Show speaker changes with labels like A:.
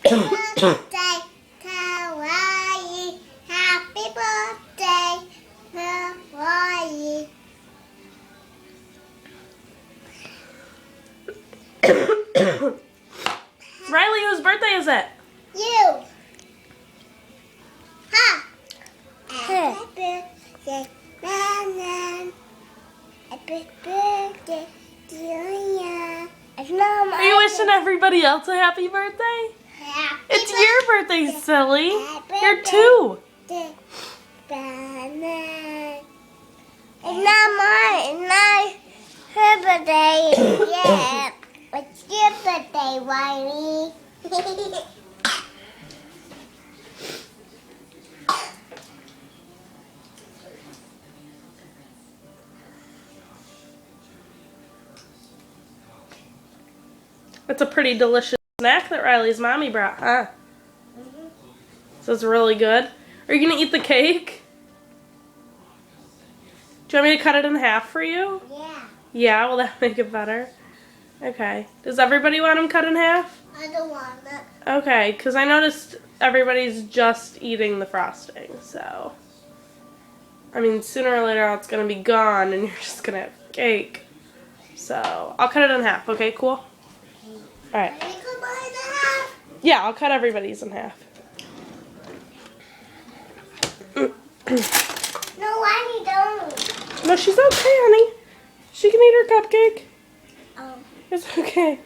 A: birthday, Hawaii. Happy birthday, Hawaii.
B: Riley, whose birthday is it?
A: You. Ha. Happy birthday, Nana. Happy birthday to you. It's not my
B: Are you wishing everybody else a happy birthday?
A: Happy
B: It's your birthday, silly.
A: Happy
B: You're 2.
A: birthday, Nana. It's not mine. It's not her birthday. Yeah. It's your birthday, Riley.
B: It's a pretty delicious snack that Riley's mommy brought, huh? So it's really good. Are you going to eat the cake? Do you want me to cut it in half for you?
A: Yeah.
B: Yeah, will that make it better? Okay. Does everybody want them cut in half?
A: I don't want it.
B: Okay, because I noticed everybody's just eating the frosting, so. I mean, sooner or later it's going to be gone and you're just going to have cake. So, I'll cut it in half, okay? Cool? Alright.
A: Can we go by the half?
B: Yeah, I'll cut everybody's in half.
A: No, Riley, don't.
B: No, she's okay, honey. She can eat her cupcake.
A: Oh.
B: It's okay.